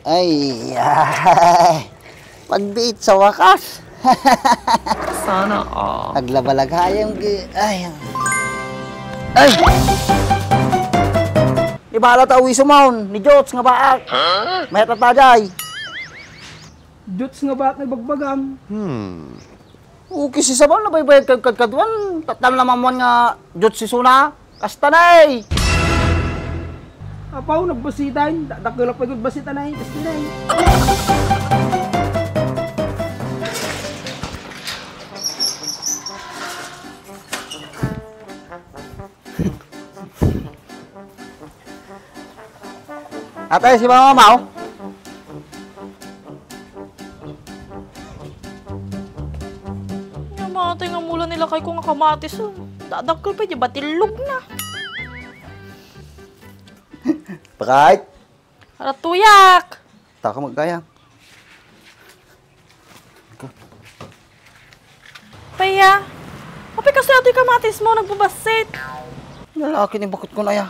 Ay, pagbiit sa wakas. Sana all. Naglabalagayang ay. Ay! Ibala ta uwi sumahon, ni Jots nga baak. May tatajay. Jots nga baak na bagbagam. Okay si Sabang na baybayad kadwan. Tatam naman mo nga Jots si Suna. Kastanay! Apaw, nagbasitan. Dakilak pa yung basitan na kastanay. Atay, si Mama Mau. Yamatay nga mula nila kay kong kamatis. Dadakil pa, di ba tilog na? Pakait. Ratuyak! Taka magkaya. Paya, kapi kasi ato'y kamatis mo, nagbabasit. Lalaki ni bakit ko na ya.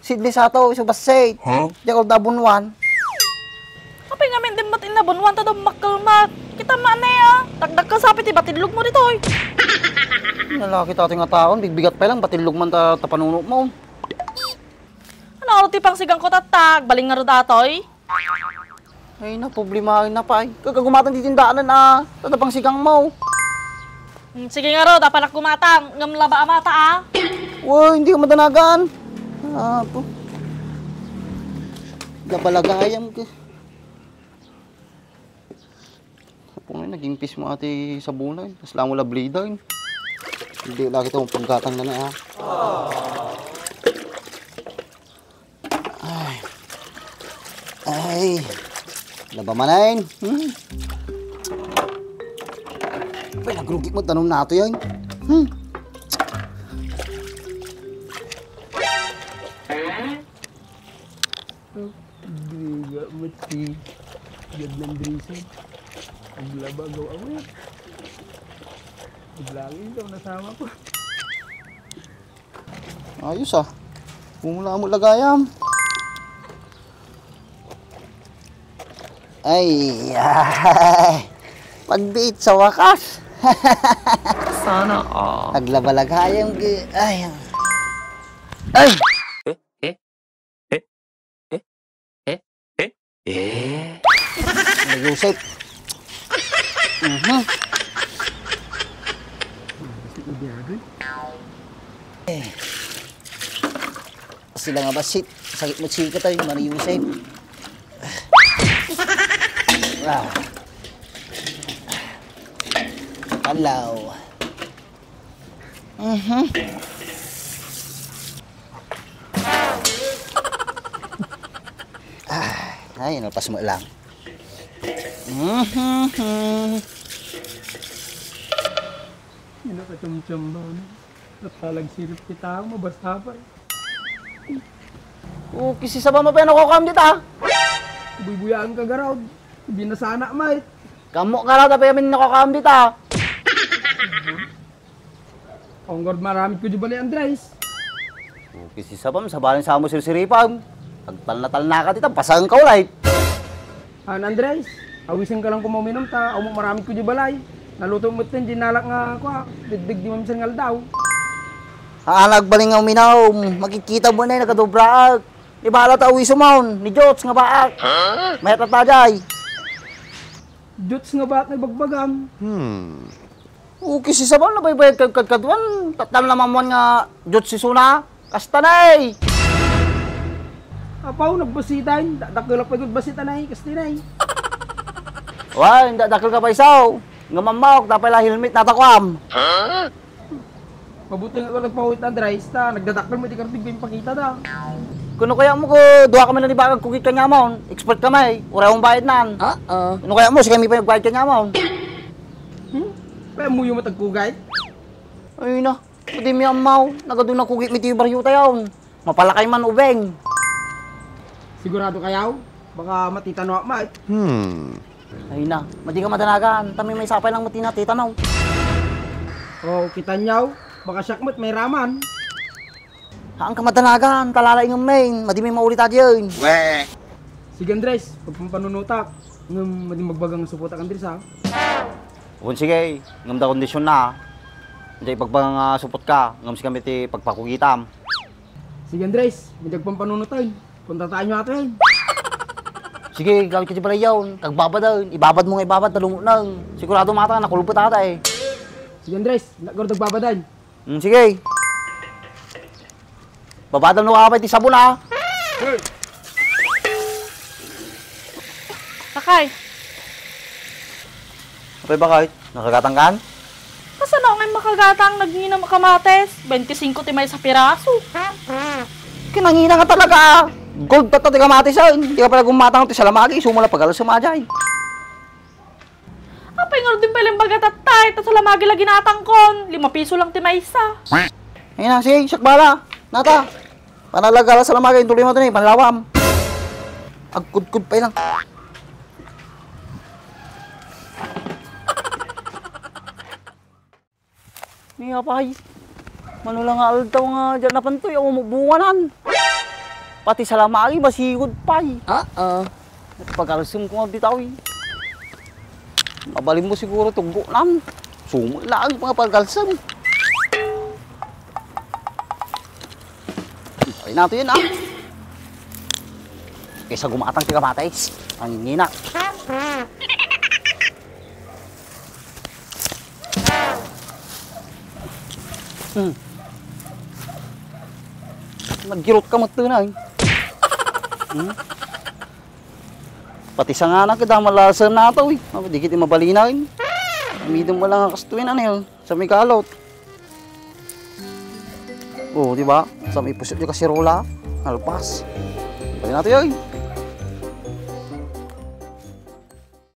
Sidli sa ato, isa basay. Diyan ko dabunwan. Kapi nga min din ba't inabunwan ta daw makalmat. Kita maanay Dagdag ka sapit, iba tilog mo dito Lalaki tating nga taon, bigbigat pa lang, batilog man ta panuno mo. Ano aro tipang sigang ko tatag, baling nga ro datoy. Ay na, problemahin na pa ay. Kagagumatan di tindaanan tatapang sigang mo. Sige nga ro, dapat kumatang. Ngamlaba amata Woy, hindi ka madanagan. Po. Gabalagayam ka. Apo nga, naging pis mo ate sa bunay. Tapos lang mo lablida yun. Hindi lagi ito pagkatang na na Ay. Labamanayin. Ay, nagrugik mo. Tanong na ito yan. Giga mati. Gad ng drisan. Paglaba gaw awit. Paglangin daw nasama ko. Ayos Pumula mo lagayam. Ay, pagbiit sa wakas. Sana all. Naglabalagayang ay. Ay! Nag-usip. Sila nga basit. Sakit mo chika tayo, Mariusip. Wow. Hello. Ay, nalpas mo lang. Yun nakacham-cham ba na? Natalag sirip kita ako, mabasa pa. Kisi sa ba mapayano ko kam dita? Bubuyaan ka garaw. Hindi na sana, mate. Kamu ka raw tapos yamin nakakam dita. Onggord marami ko di Andres. Kisi sa ba masabalin sa mo sirsiripam. Pagtal na ka dita, pasang ka ulit. Andres, awisin ka lang kung maminom ta. Amo marami ko di balay. Naluto mo tin dinalak nga ako. Digdig di mamisan ngal daw. Nagbaling nga uminaw. Makikita mo na yung nakadobraag. Ibala ta uwi sumahon, ni Jots nga baak. May tatajay. Jots nga baak na bagbagam. Okay si Sabang na baybayad kadwan. Tatam naman mo nga Jots si Suna. Kastanay! Apaw, nagbasitan. Dakilak pa yung basitan na kastanay. Wah, hindi dakil ka pa isaw. Nga mamawak, tapay lang helmet natakwam. Mabuti nga ako nagpawit na Andres. Nagdadakil mo, di ka rin pakita da. Kuno kaya mo ko, duha kami na ni Bakag kukit ka niya mo. Expert ka may, urayong bayad nan. Kuno kaya mo, si kami pa nagbayad ka niya mo. Kaya mo yung matagkugay? Ay na, pwede mi amaw. Nagadun na kukit mi tiyo baryo tayo. Mapalakay man ubeng. Sigurado kayaw? Baka matitano ak mat. Ay na, madi ka madanagan. Tami may sapay lang matina, titanaw. Oh, kita nyaw. Baka syakmat may raman. Haan ka madanagan, talalay ng main. Madi may maulit at yun. Sige Andres, pagpampanunutak. Ngam mading magbagang suporta kan Andres ha. Kung sige, ngam da kondisyon na. Hindi pagpang supot ka, ngam si kami ti pagpakugitam. Sige Andres, magpagpampanunutan. Kontataan nyo ato yan. Sige, gamit ka di pala yun. Kagbabad daw, ibabad mo nga ibabad, talungo lang. Sigurado mata, nakulupot ata eh. Sige Andres, nagkaroon nagbabadan. Sige. Babadal mo ka pa iti sabon ha. Sakay, Apay ba kahit? Nakagatangkan? kasan ako ngayon makagatang nagngina makamates? 25 ti may sa piraso. Kinangina ka talaga. Gold tata ti kamatis ha. Hindi ka pala gumatang ti salamagi. Sumula pagalas sa majay. Apay nga din pala yung bagatatay, tas salamagi lagi natangkon. 5 piso lang ti may isa. Ayun na, sige, sakbala. Nata. Panalagala sa lamagi. Tuloy mo ito na panlawam. Agkud-kud pa lang. Niya pay. Manulang nga aldaw nga dyan na pantoy. Ang umubunganan. Pati sa lamagi, masigod pay. Pagkalasum ko nga bitaw eh. Mabalin mo siguro tugbo nam. Sumula ang mga pagkalsam. Ay nato yun ah. Kaysa gumatang ti kamatis. Ang ngina. Nagkirot ka matuna eh. Pati sa nga na kita malasan na ito eh. Di kita mabalinain. Amidong mo lang ang kastuin ano yun. Sa may kalot. Oo, di ba? Sa may pusot yung kasirola. Alpas. Bali natin yun.